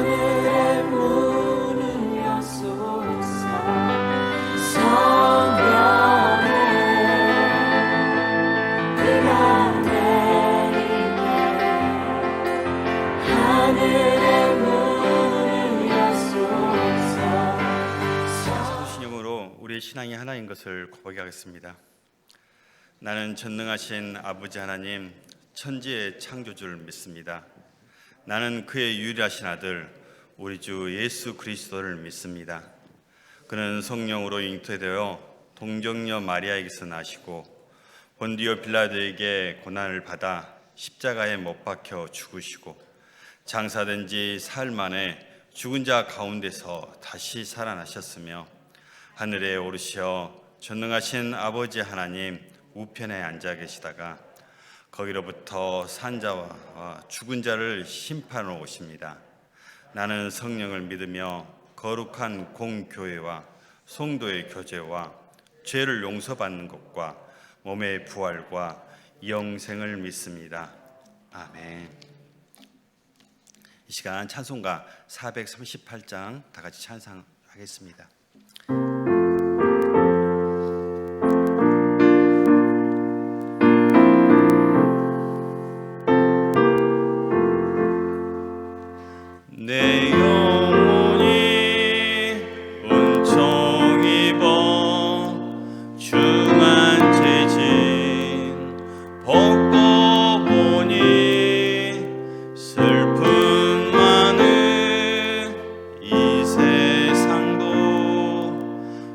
하늘의 문을 여소서. 성령의 비가 내리네. 하늘의 문을 여소서. 사도신경으로 우리의 신앙이 하나인 것을 고백하겠습니다. 나는 전능하신 아버지 하나님, 천지의 창조주를 믿습니다. 나는 그의 유일하신 아들 우리 주 예수 그리스도를 믿습니다. 그는 성령으로 잉태되어 동정녀 마리아에게서 나시고 본디오 빌라도에게 고난을 받아 십자가에 못 박혀 죽으시고 장사된 지 사흘 만에 죽은 자 가운데서 다시 살아나셨으며 하늘에 오르시어 전능하신 아버지 하나님 우편에 앉아 계시다가 거기로부터 산자와 죽은 자를 심판하러 오십니다. 나는 성령을 믿으며 거룩한 공교회와 성도의 교제와 죄를 용서받는 것과 몸의 부활과 영생을 믿습니다. 아멘. 이 시간 찬송가 438장 다 같이 찬송하겠습니다. 내 영혼이 은총 입어 중한 죄진 벗고 보니 슬픔 많은 이 세상도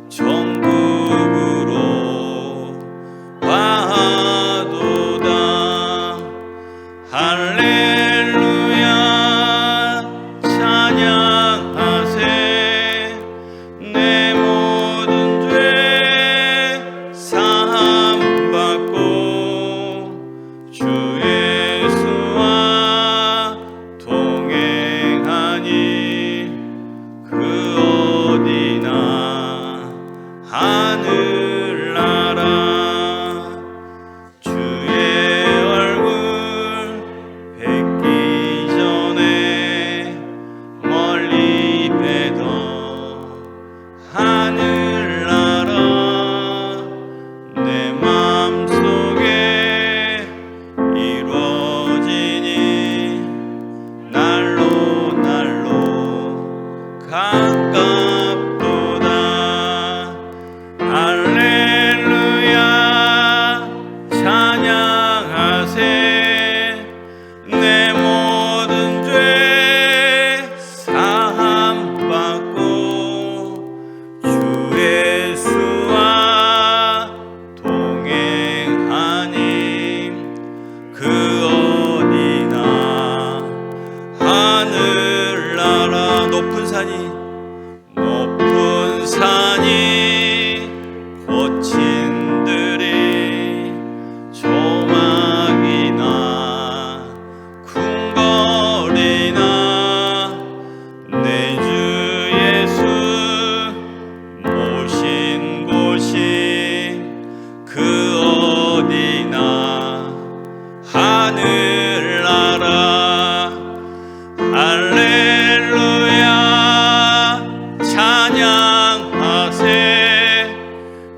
천국으로 와도다. 할렐루야 내 모든 죄 사함받고 주 예수와 동행하니 그 어디나 하늘나라. 주의 얼굴 뵙기 전에 멀리 뵈던 하늘나라 내 맘속에 이루어지니 날로 날로 가깝도다. 할렐루야 찬양하세. 내 모든 죄 사함받고 예수와 동행하니 그 어디나 하늘나라. 높은 산이 거친들이 조막이나 궁궐이나 내 주 예수 모신 곳이 그 어디나 하늘나라. 할렐루야 찬양하세.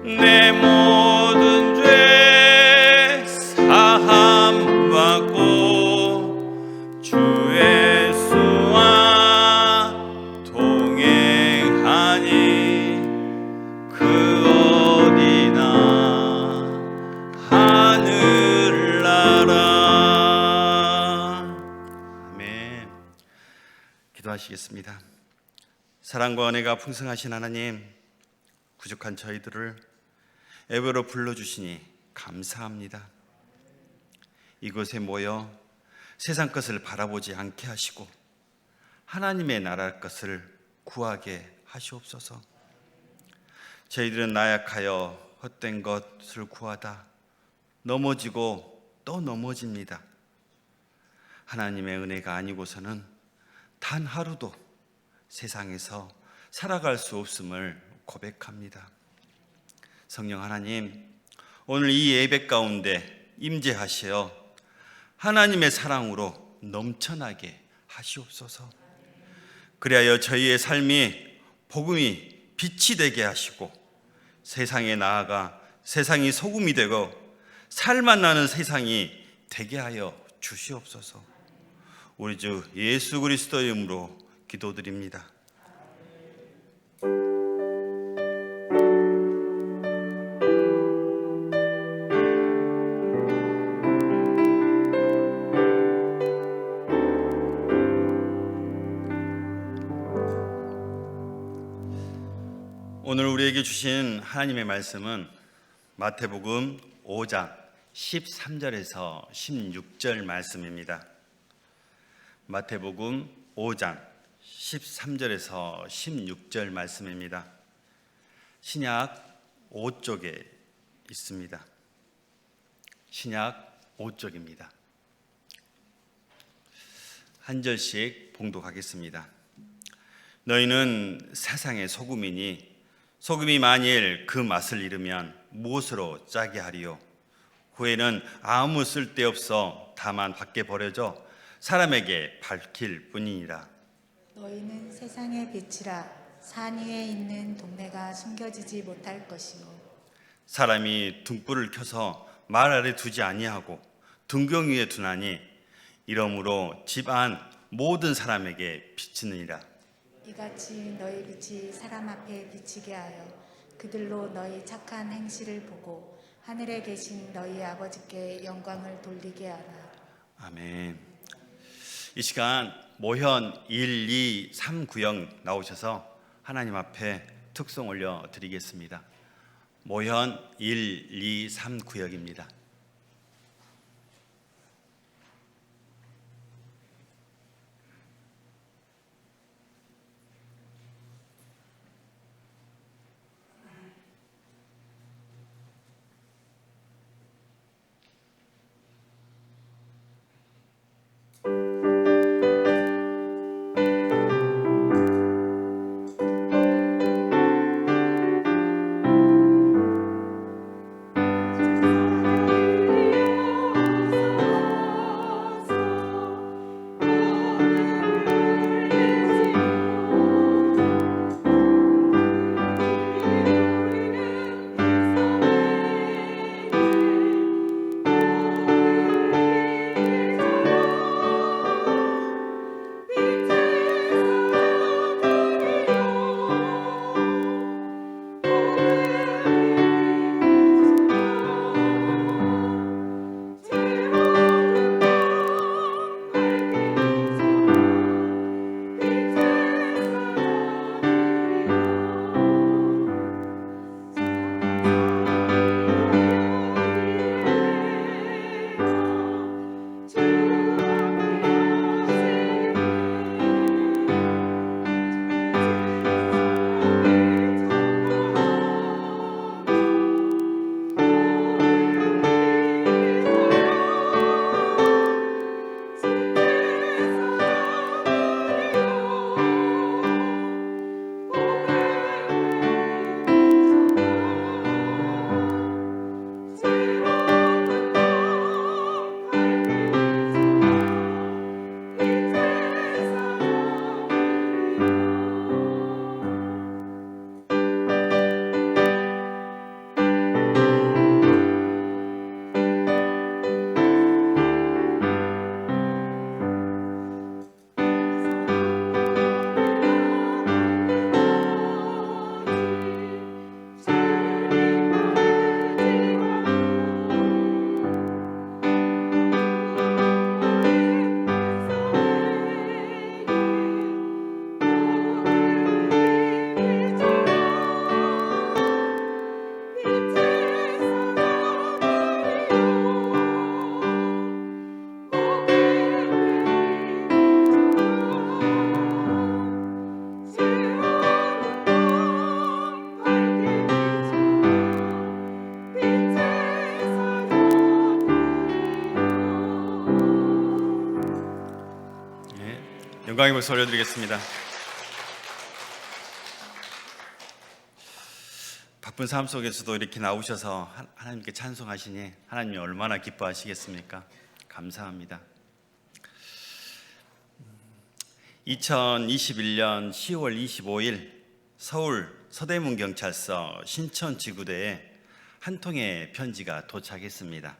내 모든 죄 사함받고 주 예수와 동행하니 그 어디나 하늘나라. 아멘. 기도하시겠습니다. 사랑과 은혜가 풍성하신 하나님, 부족한 저희들을 예배로 불러주시니 감사합니다. 이곳에 모여 세상 것을 바라보지 않게 하시고 하나님의 나라 것을 구하게 하시옵소서. 저희들은 나약하여 헛된 것을 구하다 넘어지고 또 넘어집니다. 하나님의 은혜가 아니고서는 단 하루도 세상에서 살아갈 수 없음을 고백합니다. 성령 하나님, 오늘 이 예배 가운데 임재하시어 하나님의 사랑으로 넘쳐나게 하시옵소서. 그리하여 저희의 삶이 복음이 빛이 되게 하시고 세상에 나아가 세상이 소금이 되고 살맛 나는 세상이 되게 하여 주시옵소서. 우리 주 예수 그리스도의 이름으로 기도드립니다. 오늘 우리에게 주신 하나님의 말씀은 마태복음 5장 13절에서 16절 말씀입니다. 마태복음 5장 13절에서 16절 말씀입니다. 신약 5쪽에 있습니다. 신약 5쪽입니다. 한 절씩 봉독하겠습니다. 너희는 세상의 소금이니 소금이 만일 그 맛을 잃으면 무엇으로 짜게 하리요? 후에는 아무 쓸데없어 다만 밖에 버려져 사람에게 밝힐 뿐이니라. 너희는 세상의 빛이라. 산 위에 있는 동네가 숨겨지지 못할 것이요. 사람이 등불을 켜서 말 아래 두지 아니하고 등경 위에 두나니 이러므로 집 안 모든 사람에게 비치느니라. 이같이 너희 빛이 사람 앞에 비치게 하여 그들로 너희 착한 행실을 보고 하늘에 계신 너희 아버지께 영광을 돌리게 하라. 아멘. 이 시간 모현 1, 2, 3 구역 나오셔서 하나님 앞에 특송 올려드리겠습니다. 모현 1, 2, 3 구역입니다. 영광의 박수 올려드리겠습니다. 바쁜 삶 속에서도 이렇게 나오셔서 하나님께 찬송하시니 하나님이 얼마나 기뻐하시겠습니까? 감사합니다. 2021년 10월 25일 서울 서대문경찰서 신천지구대에 한 통의 편지가 도착했습니다.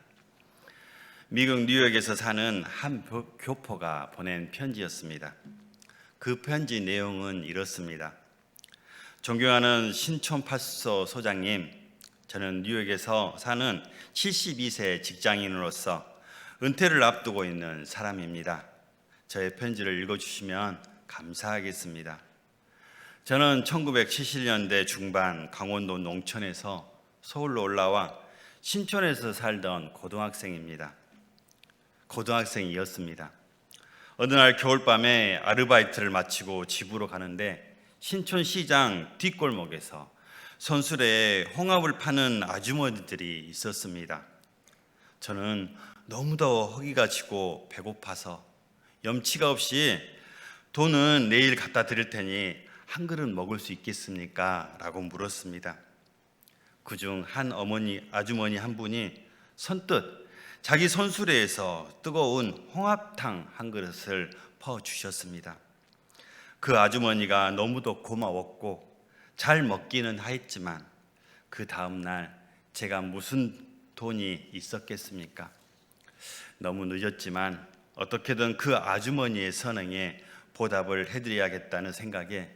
미국 뉴욕에서 사는 한 교포가 보낸 편지였습니다. 그 편지 내용은 이렇습니다. 존경하는 신촌파수소 소장님, 저는 뉴욕에서 사는 72세 직장인으로서 은퇴를 앞두고 있는 사람입니다. 저의 편지를 읽어주시면 감사하겠습니다. 저는 1970년대 중반 강원도 농촌에서 서울로 올라와 신촌에서 살던 고등학생이었습니다. 어느 날 겨울밤에 아르바이트를 마치고 집으로 가는데 신촌시장 뒷골목에서 손수레에 홍합을 파는 아주머니들이 있었습니다. 저는 너무도 허기가 지고 배고파서 염치가 없이 돈은 내일 갖다 드릴 테니 한 그릇 먹을 수 있겠습니까? 라고 물었습니다. 그중 한 아주머니 한 분이 선뜻 자기 손수레에서 뜨거운 홍합탕 한 그릇을 퍼주셨습니다. 그 아주머니가 너무도 고마웠고 잘 먹기는 하였지만 그 다음 날 제가 무슨 돈이 있었겠습니까? 너무 늦었지만 어떻게든 그 아주머니의 선행에 보답을 해드려야겠다는 생각에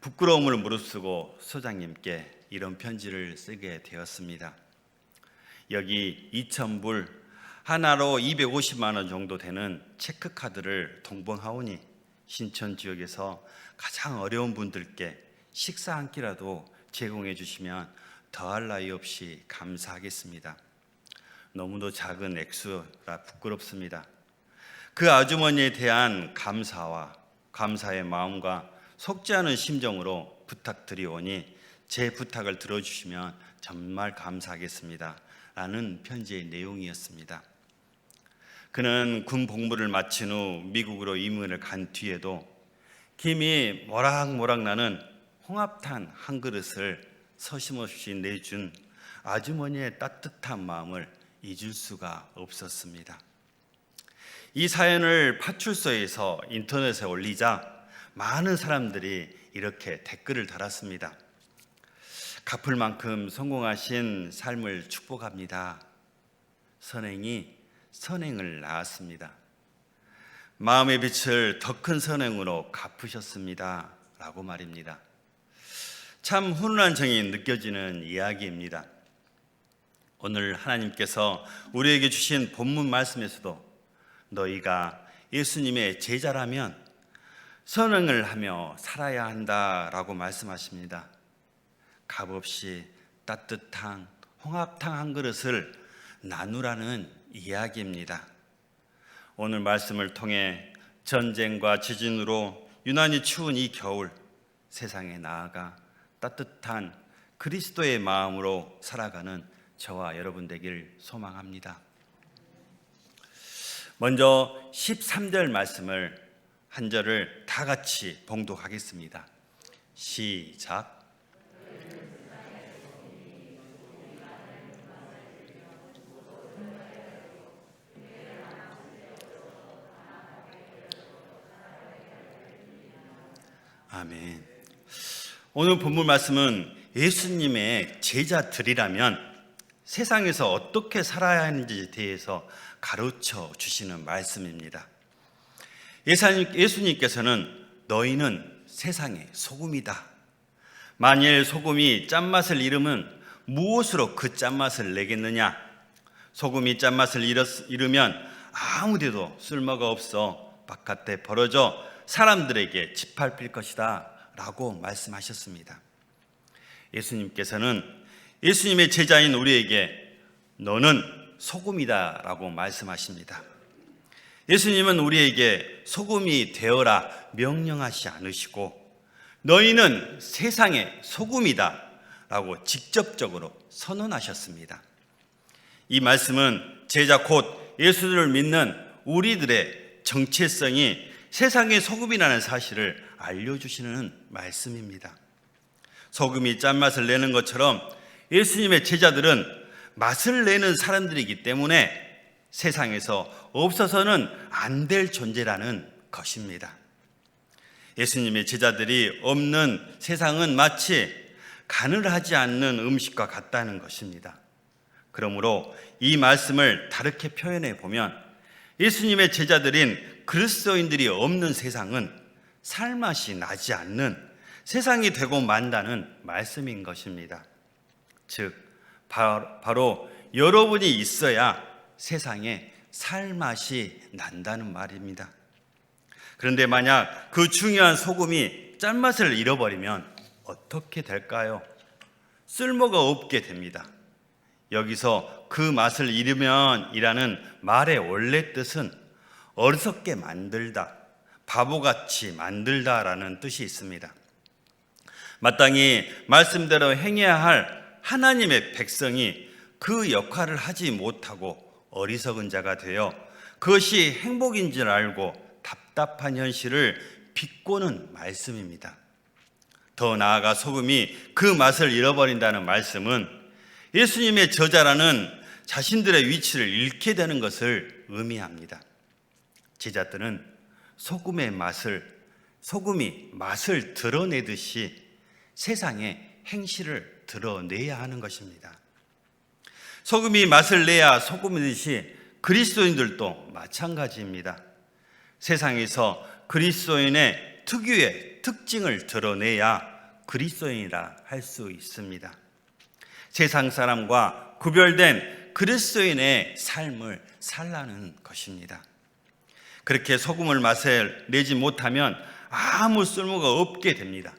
부끄러움을 무릅쓰고 소장님께 이런 편지를 쓰게 되었습니다. 여기 2,000불, 하나로 250만 원 정도 되는 체크카드를 동봉하오니 신천 지역에서 가장 어려운 분들께 식사 한 끼라도 제공해 주시면 더할 나위 없이 감사하겠습니다. 너무도 작은 액수라 부끄럽습니다. 그 아주머니에 대한 감사의 마음과 속지 않은 심정으로 부탁드리오니 제 부탁을 들어주시면 정말 감사하겠습니다. 라는 편지의 내용이었습니다. 그는 군 복무를 마친 후 미국으로 이민을 간 뒤에도 김이 모락모락 나는 홍합탕 한 그릇을 서심없이 내준 아주머니의 따뜻한 마음을 잊을 수가 없었습니다. 이 사연을 파출소에서 인터넷에 올리자 많은 사람들이 이렇게 댓글을 달았습니다. 갚을 만큼 성공하신 삶을 축복합니다. 선행이 선행을 낳았습니다. 마음의 빛을 더 큰 선행으로 갚으셨습니다. 라고 말입니다. 참 훈훈한 정이 느껴지는 이야기입니다. 오늘 하나님께서 우리에게 주신 본문 말씀에서도 너희가 예수님의 제자라면 선행을 하며 살아야 한다라고 말씀하십니다. 값없이 따뜻한 홍합탕 한 그릇을 나누라는 이야기입니다. 오늘 말씀을 통해 전쟁과 지진으로 유난히 추운 이 겨울, 세상에 나아가 따뜻한 그리스도의 마음으로 살아가는 저와 여러분 되길 소망합니다. 먼저 13절 말씀을 한 절을 다 같이 봉독하겠습니다. 시작. 아멘. 오늘 본문 말씀은 예수님의 제자들이라면 세상에서 어떻게 살아야 하는지에 대해서 가르쳐 주시는 말씀입니다. 예수님께서는 너희는 세상의 소금이다. 만일 소금이 짠맛을 잃으면 무엇으로 그 짠맛을 내겠느냐? 소금이 짠맛을 잃으면 아무데도 쓸모가 없어 바깥에 벌어져 사람들에게 짓밟힐 것이다 라고 말씀하셨습니다. 예수님께서는 예수님의 제자인 우리에게 너는 소금이다 라고 말씀하십니다. 예수님은 우리에게 소금이 되어라 명령하지 않으시고 너희는 세상의 소금이다 라고 직접적으로 선언하셨습니다. 이 말씀은 제자 곧 예수를 믿는 우리들의 정체성이 세상의 소금이라는 사실을 알려주시는 말씀입니다. 소금이 짠맛을 내는 것처럼 예수님의 제자들은 맛을 내는 사람들이기 때문에 세상에서 없어서는 안 될 존재라는 것입니다. 예수님의 제자들이 없는 세상은 마치 간을 하지 않는 음식과 같다는 것입니다. 그러므로 이 말씀을 다르게 표현해 보면 예수님의 제자들인 그리스도인들이 없는 세상은 살맛이 나지 않는 세상이 되고 만다는 말씀인 것입니다. 즉 바로 여러분이 있어야 세상에 살맛이 난다는 말입니다. 그런데 만약 그 중요한 소금이 짠맛을 잃어버리면 어떻게 될까요? 쓸모가 없게 됩니다. 여기서 그 맛을 잃으면 이라는 말의 원래 뜻은 어리석게 만들다, 바보같이 만들다라는 뜻이 있습니다. 마땅히 말씀대로 행해야 할 하나님의 백성이 그 역할을 하지 못하고 어리석은 자가 되어 그것이 행복인 줄 알고 답답한 현실을 비꼬는 말씀입니다. 더 나아가 소금이 그 맛을 잃어버린다는 말씀은 예수님의 저자라는 자신들의 위치를 잃게 되는 것을 의미합니다. 제자들은 소금이 맛을 드러내듯이 세상에 행실을 드러내야 하는 것입니다. 소금이 맛을 내야 소금이듯이 그리스도인들도 마찬가지입니다. 세상에서 그리스도인의 특유의 특징을 드러내야 그리스도인이라 할 수 있습니다. 세상 사람과 구별된 그리스도인의 삶을 살라는 것입니다. 그렇게 소금을 맛을 내지 못하면 아무 쓸모가 없게 됩니다.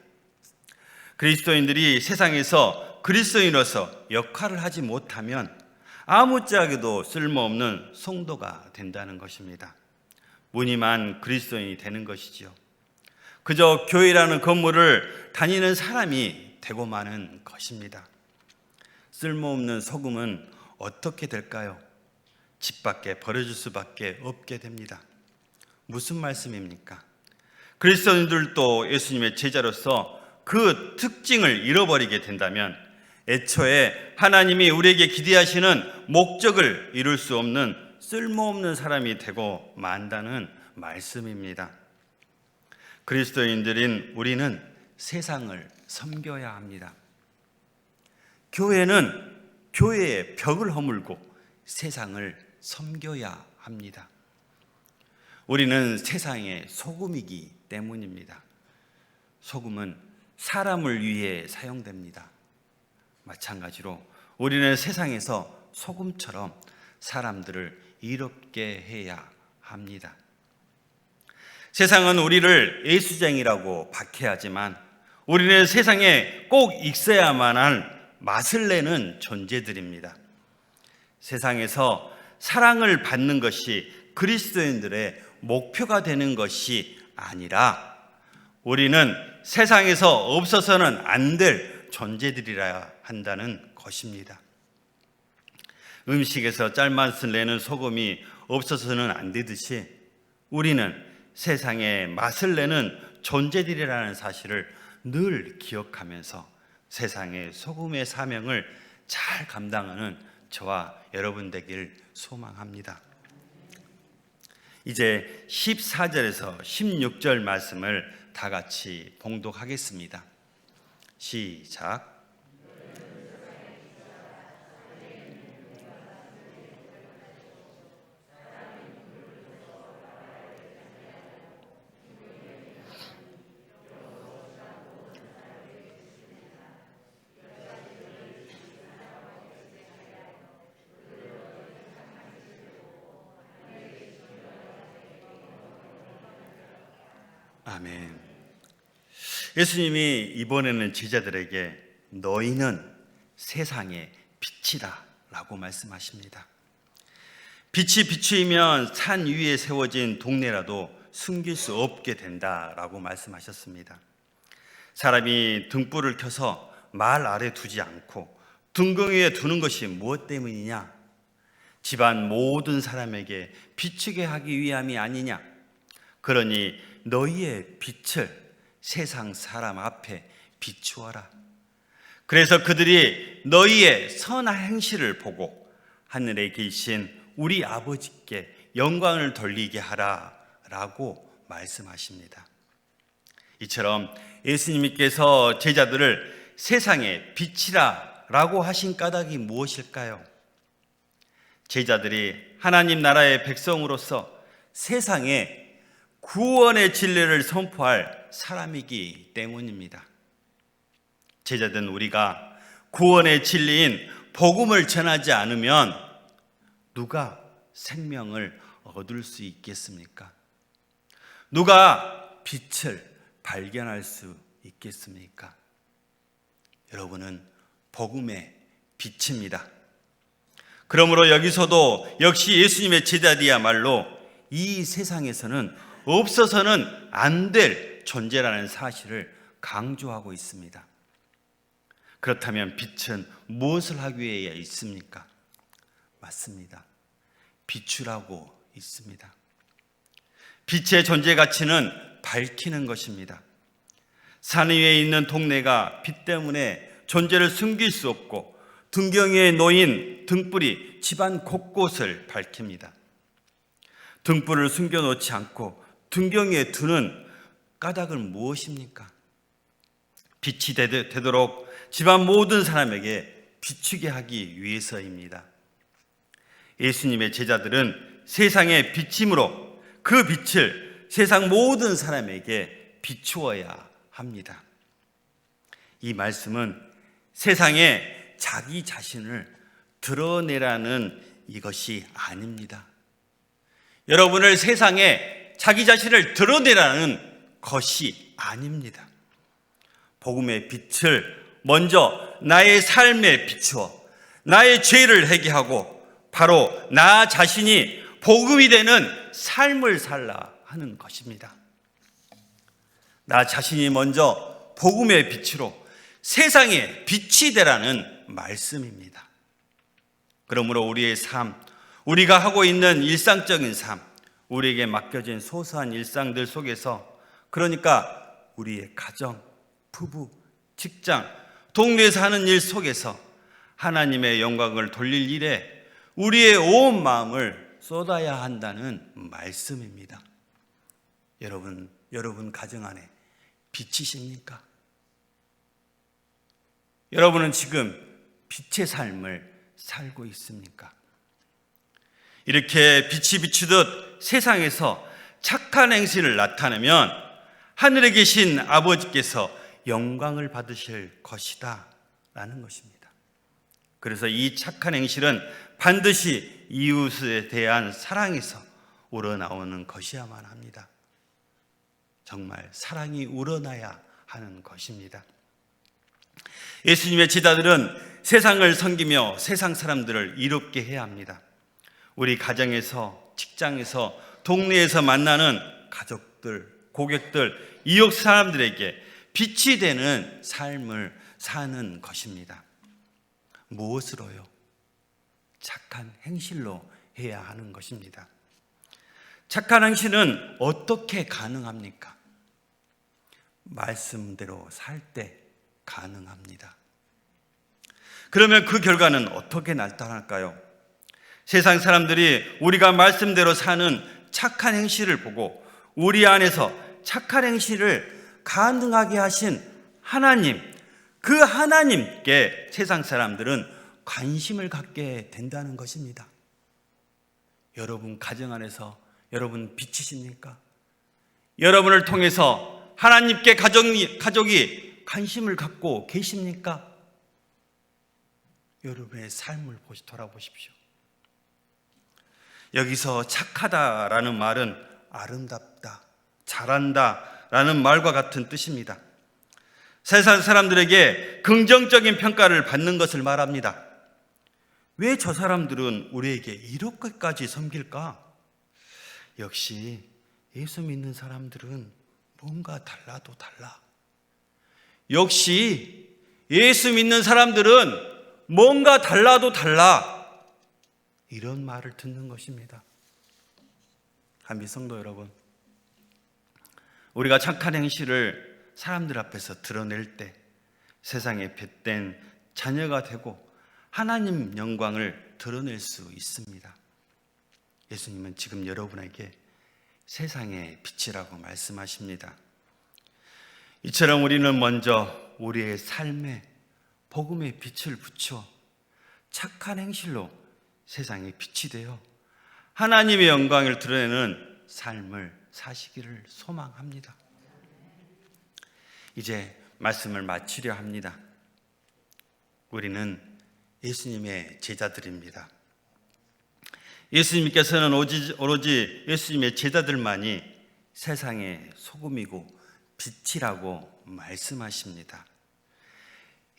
그리스도인들이 세상에서 그리스도인으로서 역할을 하지 못하면 아무짝에도 쓸모없는 성도가 된다는 것입니다. 무늬만 그리스도인이 되는 것이지요. 그저 교회라는 건물을 다니는 사람이 되고 마는 것입니다. 쓸모없는 소금은 어떻게 될까요? 집 밖에 버려질 수밖에 없게 됩니다. 무슨 말씀입니까? 그리스도인들도 예수님의 제자로서 그 특징을 잃어버리게 된다면 애초에 하나님이 우리에게 기대하시는 목적을 이룰 수 없는 쓸모없는 사람이 되고 만다는 말씀입니다. 그리스도인들인 우리는 세상을 섬겨야 합니다. 교회는 교회의 벽을 허물고 세상을 섬겨야 합니다. 우리는 세상의 소금이기 때문입니다. 소금은 사람을 위해 사용됩니다. 마찬가지로 우리는 세상에서 소금처럼 사람들을 이롭게 해야 합니다. 세상은 우리를 예수쟁이라고 박해하지만 우리는 세상에 꼭 있어야만 할 맛을 내는 존재들입니다. 세상에서 사랑을 받는 것이 그리스도인들의 목표가 되는 것이 아니라 우리는 세상에서 없어서는 안 될 존재들이라 한다는 것입니다. 음식에서 짤맛을 내는 소금이 없어서는 안 되듯이 우리는 세상에 맛을 내는 존재들이라는 사실을 늘 기억하면서 세상의 소금의 사명을 잘 감당하는 저와 여러분 되길 소망합니다. 이제 14절에서 16절 말씀을 다 같이 봉독하겠습니다. 시작. 아멘. 예수님이 이번에는 제자들에게 너희는 세상의 빛이다 라고 말씀하십니다. 빛이 비추이면 산 위에 세워진 동네라도 숨길 수 없게 된다라고 말씀하셨습니다. 사람이 등불을 켜서 말 아래 두지 않고 등궁 위에 두는 것이 무엇 때문이냐? 집안 모든 사람에게 비추게 하기 위함이 아니냐? 그러니 너희의 빛을 세상 사람 앞에 비추어라. 그래서 그들이 너희의 선한 행실을 보고 하늘에 계신 우리 아버지께 영광을 돌리게 하라 라고 말씀하십니다. 이처럼 예수님께서 제자들을 세상의 빛이라 라고 하신 까닭이 무엇일까요? 제자들이 하나님 나라의 백성으로서 세상에 구원의 진리를 선포할 사람이기 때문입니다. 제자된 우리가 구원의 진리인 복음을 전하지 않으면 누가 생명을 얻을 수 있겠습니까? 누가 빛을 발견할 수 있겠습니까? 여러분은 복음의 빛입니다. 그러므로 여기서도 역시 예수님의 제자들이야말로 이 세상에서는 없어서는 안 될 존재라는 사실을 강조하고 있습니다. 그렇다면 빛은 무엇을 하기 위해 있습니까? 맞습니다. 비추라고 있습니다. 빛의 존재 가치는 밝히는 것입니다. 산 위에 있는 동네가 빛 때문에 존재를 숨길 수 없고 등경 위에 놓인 등불이 집안 곳곳을 밝힙니다. 등불을 숨겨놓지 않고 등경 위에 두는 까닭은 무엇입니까? 빛이 되도록 집안 모든 사람에게 비추게 하기 위해서입니다. 예수님의 제자들은 세상의 빛이므로 그 빛을 세상 모든 사람에게 비추어야 합니다. 이 말씀은 세상에 자기 자신을 드러내라는 이것이 아닙니다. 여러분을 세상에 자기 자신을 드러내라는 것이 아닙니다. 복음의 빛을 먼저 나의 삶에 비추어 나의 죄를 회개하고 바로 나 자신이 복음이 되는 삶을 살라 하는 것입니다. 나 자신이 먼저 복음의 빛으로 세상에 빛이 되라는 말씀입니다. 그러므로 우리의 삶, 우리가 하고 있는 일상적인 삶, 우리에게 맡겨진 소소한 일상들 속에서, 그러니까 우리의 가정, 부부, 직장, 동네에서 하는 일 속에서 하나님의 영광을 돌릴 일에 우리의 온 마음을 쏟아야 한다는 말씀입니다. 여러분 가정 안에 빛이십니까? 여러분은 지금 빛의 삶을 살고 있습니까? 이렇게 빛이 비추듯 세상에서 착한 행실을 나타내면 하늘에 계신 아버지께서 영광을 받으실 것이다 라는 것입니다. 그래서 이 착한 행실은 반드시 이웃에 대한 사랑에서 우러나오는 것이야만 합니다. 정말 사랑이 우러나야 하는 것입니다. 예수님의 제자들은 세상을 섬기며 세상 사람들을 이롭게 해야 합니다. 우리 가정에서, 직장에서, 동네에서 만나는 가족들, 고객들, 이웃 사람들에게 빛이 되는 삶을 사는 것입니다. 무엇으로요? 착한 행실로 해야 하는 것입니다. 착한 행실은 어떻게 가능합니까? 말씀대로 살 때 가능합니다. 그러면 그 결과는 어떻게 나타날까요? 세상 사람들이 우리가 말씀대로 사는 착한 행실을 보고 우리 안에서 착한 행실을 가능하게 하신 하나님, 그 하나님께 세상 사람들은 관심을 갖게 된다는 것입니다. 여러분 가정 안에서 여러분 빛이십니까? 여러분을 통해서 하나님께 가족이 관심을 갖고 계십니까? 여러분의 삶을 돌아보십시오. 여기서 착하다라는 말은 아름답다, 잘한다 라는 말과 같은 뜻입니다. 세상 사람들에게 긍정적인 평가를 받는 것을 말합니다. 왜 저 사람들은 우리에게 이렇게까지 섬길까? 역시 예수 믿는 사람들은 뭔가 달라도 달라. 역시 예수 믿는 사람들은 뭔가 달라도 달라. 이런 말을 듣는 것입니다. 한비 성도 여러분, 우리가 착한 행실을 사람들 앞에서 드러낼 때 세상에 뱃된 자녀가 되고 하나님 영광을 드러낼 수 있습니다. 예수님은 지금 여러분에게 세상의 빛이라고 말씀하십니다. 이처럼 우리는 먼저 우리의 삶에 복음의 빛을 붙여 착한 행실로 세상에 빛이 되어 하나님의 영광을 드러내는 삶을 사시기를 소망합니다. 이제 말씀을 마치려 합니다. 우리는 예수님의 제자들입니다. 예수님께서는 오로지 예수님의 제자들만이 세상의 소금이고 빛이라고 말씀하십니다.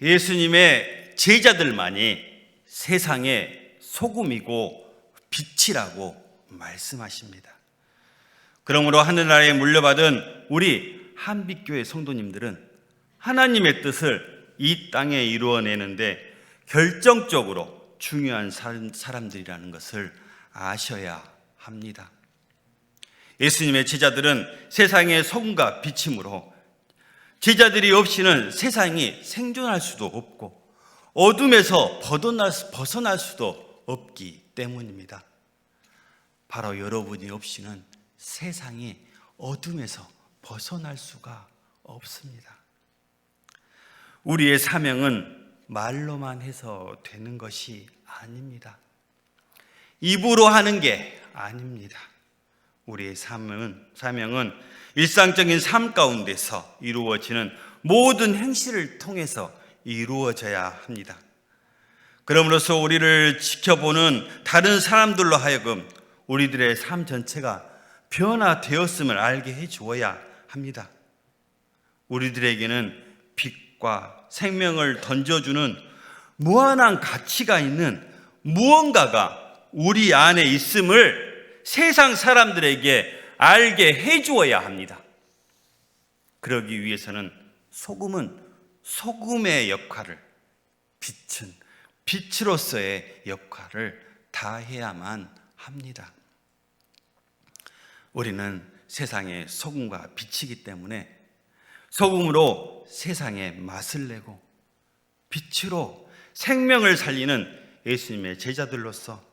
예수님의 제자들만이 세상의 소금이고 빛이라고 말씀하십니다. 그러므로 하늘나라에 물려받은 우리 한빛교회 성도님들은 하나님의 뜻을 이 땅에 이루어내는데 결정적으로 중요한 사람들이라는 것을 아셔야 합니다. 예수님의 제자들은 세상의 소금과 빛이므로 제자들이 없이는 세상이 생존할 수도 없고 어둠에서 벗어날 수도 없기 때문입니다. 바로 여러분이 없이는 세상이 어둠에서 벗어날 수가 없습니다. 우리의 사명은 말로만 해서 되는 것이 아닙니다. 입으로 하는 게 아닙니다. 우리의 사명은 일상적인 삶 가운데서 이루어지는 모든 행실을 통해서 이루어져야 합니다. 그럼으로써 우리를 지켜보는 다른 사람들로 하여금 우리들의 삶 전체가 변화되었음을 알게 해주어야 합니다. 우리들에게는 빛과 생명을 던져주는 무한한 가치가 있는 무언가가 우리 안에 있음을 세상 사람들에게 알게 해주어야 합니다. 그러기 위해서는 소금은 소금의 역할을, 빛은 빛으로서의 역할을 다해야만 합니다. 우리는 세상의 소금과 빛이기 때문에 소금으로 세상에 맛을 내고 빛으로 생명을 살리는 예수님의 제자들로서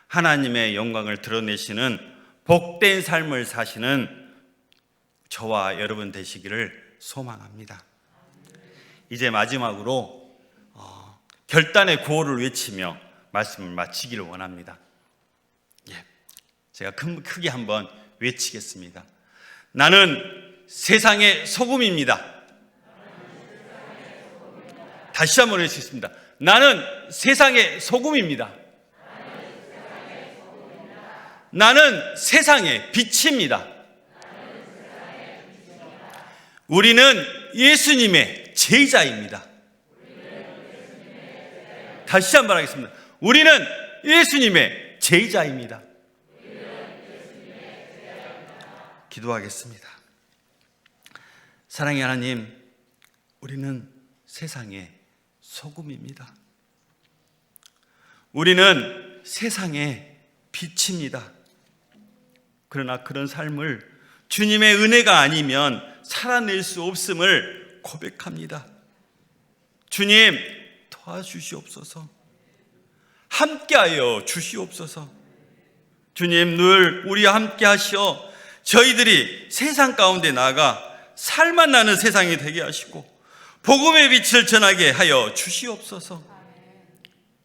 하나님의 영광을 드러내시는 복된 삶을 사시는 저와 여러분 되시기를 소망합니다. 이제 마지막으로 결단의 구호를 외치며 말씀을 마치기를 원합니다. 제가 크게 한번 외치겠습니다. 나는 세상의 소금입니다. 다시 한번 외치겠습니다. 나는 세상의 소금입니다. 나는 세상의 빛입니다. 우리는 예수님의 제자입니다. 다시 한번 하겠습니다. 우리는 예수님의 제자입니다. 기도하겠습니다. 사랑의 하나님, 우리는 세상의 소금입니다. 우리는 세상의 빛입니다. 그러나 그런 삶을 주님의 은혜가 아니면 살아낼 수 없음을 고백합니다. 주님, 도와주시옵소서. 함께하여 주시옵소서. 주님, 늘 우리와 함께 하시어 저희들이 세상 가운데 나아가 살맛 나는 세상이 되게 하시고 복음의 빛을 전하게 하여 주시옵소서.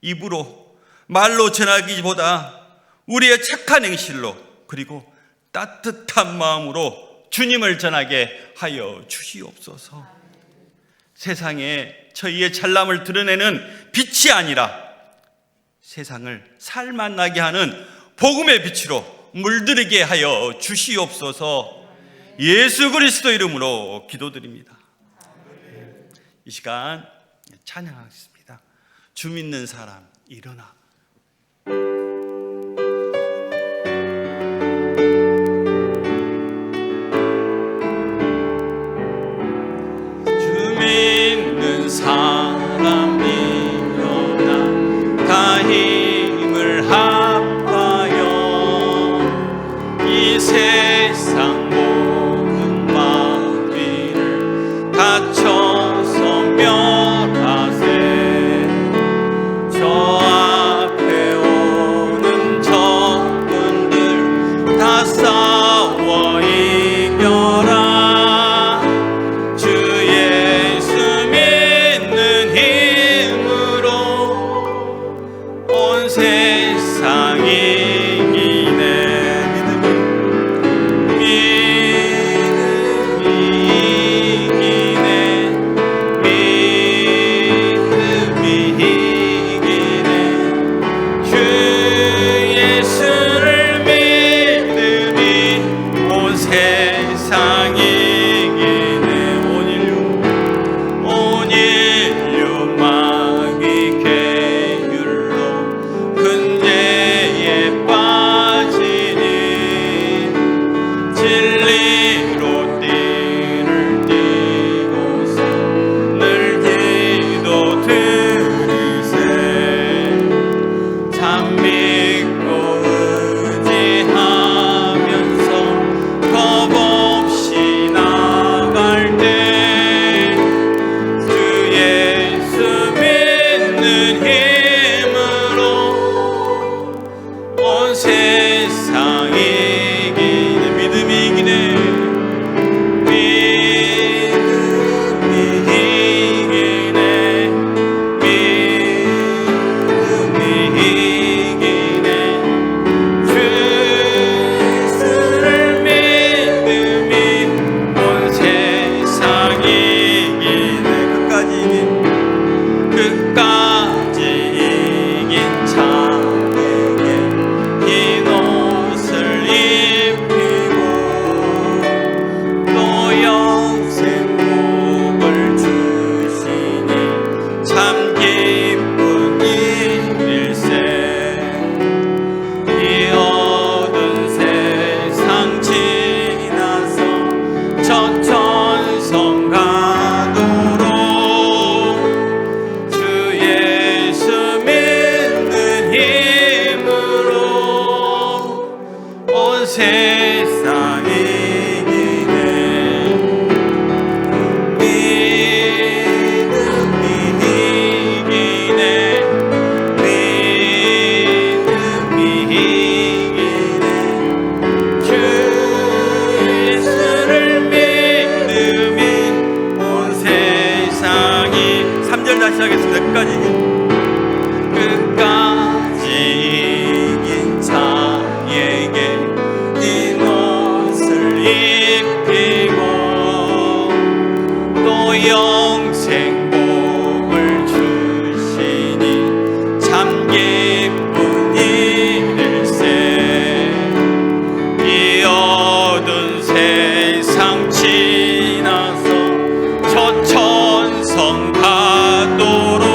입으로 말로 전하기보다 우리의 착한 행실로 그리고 따뜻한 마음으로 주님을 전하게 하여 주시옵소서. 세상에 저희의 잘남을 드러내는 빛이 아니라 세상을 살맛 나게 하는 복음의 빛으로 물들이게 하여 주시옵소서. 예수 그리스도 이름으로 기도드립니다. 이 시간 찬양하겠습니다. 주 믿는 사람 일어나. 주 믿는 사람 일어나 다 힘을 합하여 이 세상 모든 마귀를 다쳐서 멸하세. 저 다시 하겠습니다. 끝까지 이긴 자에게 이 옷을 입히고 또 영생 복을 주시니 참 기쁜 일일세. 이 어두운 세상 지나서 저 천성 가도록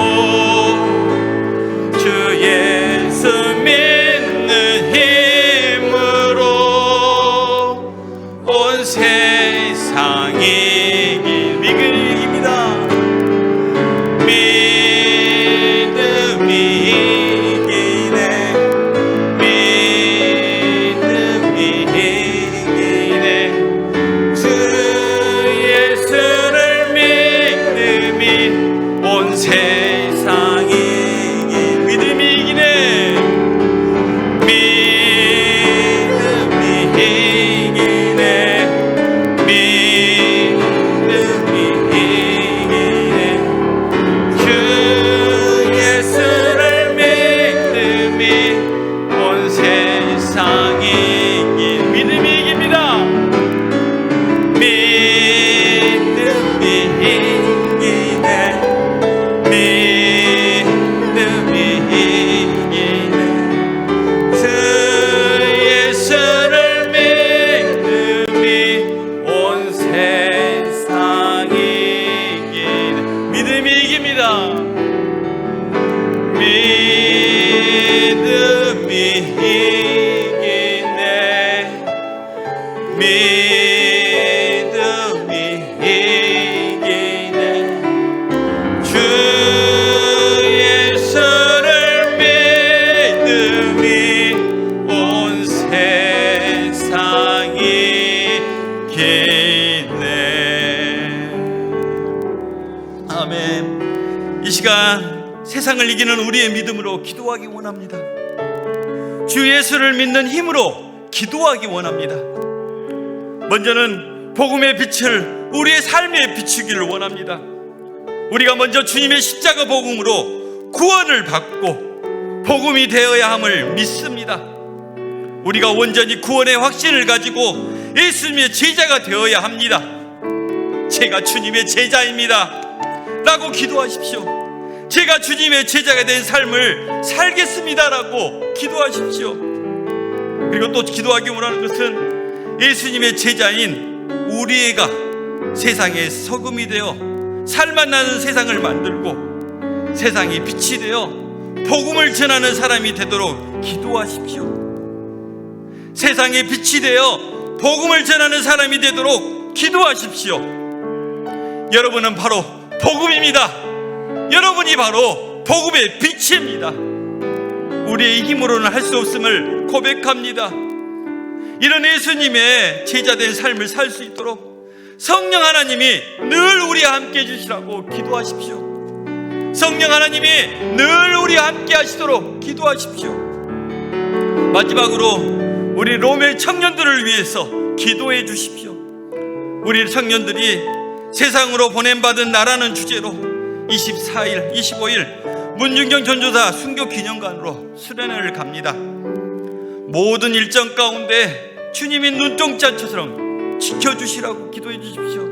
주 예수 믿는 힘으로 온 세상이 믿음입니다. 믿음이 이기네. 믿음이 이기네. 주 예수를 믿음이 온 세상이 믿음이 이기네. 믿음이 이기네. 믿음이 이기네. 주 예수를 믿음이 온 세상이 믿음이 이깁니다. 믿음이 이기네. 믿음이 이기네. 주 예수를 믿음이 온 세상이 이기네. 믿음이 이깁니다. 믿음이 이기네. 믿음이 이기네. 주 예수를 믿음이 온 세상이 기네. 아멘. 이 시간 세상을 이기는 우리의 믿음으로 기도하기 원합니다. 주 예수를 믿는 힘으로 기도하기 원합니다. 먼저는 복음의 빛을 우리의 삶에 비추기를 원합니다. 우리가 먼저 주님의 십자가 복음으로 구원을 받고 복음이 되어야 함을 믿습니다. 우리가 온전히 구원의 확신을 가지고 예수님의 제자가 되어야 합니다. 제가 주님의 제자입니다 라고 기도하십시오. 제가 주님의 제자가 된 삶을 살겠습니다 라고 기도하십시오. 그리고 또 기도하기 원하는 것은 예수님의 제자인 우리가 세상의 소금이 되어 살맛 나는 세상을 만들고 세상이 빛이 되어 복음을 전하는 사람이 되도록 기도하십시오. 세상에 빛이 되어 복음을 전하는 사람이 되도록 기도하십시오. 여러분은 바로 복음입니다. 여러분이 바로 복음의 빛입니다. 우리의 힘으로는 할 수 없음을 고백합니다. 이런 예수님의 제자된 삶을 살 수 있도록 성령 하나님이 늘 우리와 함께 해주시라고 기도하십시오. 성령 하나님이 늘 우리와 함께 하시도록 기도하십시오. 마지막으로 우리 로멜 청년들을 위해서 기도해 주십시오. 우리 청년들이 세상으로 보냄받은 나라는 주제로 24일, 25일 문중경 전도사 순교 기념관으로 수련회를 갑니다. 모든 일정 가운데 주님이 눈동자처럼 지켜주시라고 기도해 주십시오.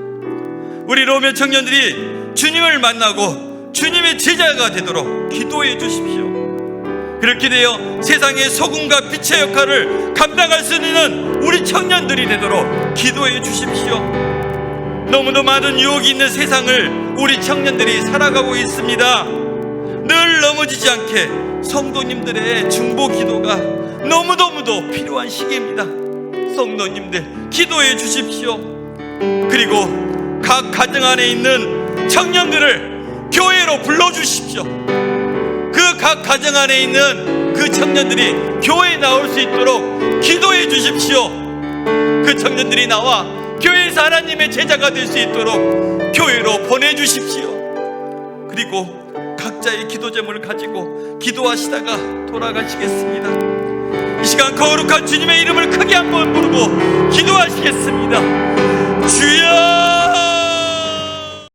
우리 로멜 청년들이 주님을 만나고 주님의 제자가 되도록 기도해 주십시오. 그렇게 되어 세상의 소금과 빛의 역할을 감당할 수 있는 우리 청년들이 되도록 기도해 주십시오. 너무도 많은 유혹이 있는 세상을 우리 청년들이 살아가고 있습니다. 늘 넘어지지 않게 성도님들의 중보 기도가 너무너무도 필요한 시기입니다. 성도님들 기도해 주십시오. 그리고 각 가정 안에 있는 청년들을 교회로 불러주십시오. 그 각 가정 안에 있는 그 청년들이 교회에 나올 수 있도록 기도해 주십시오. 그 청년들이 나와 교회에서 하나님의 제자가 될 수 있도록 교회로 보내주십시오. 그리고 각자의 기도 제목을 가지고 기도하시다가 돌아가시겠습니다. 이 시간 거룩한 주님의 이름을 크게 한번 부르고 기도하시겠습니다. 주여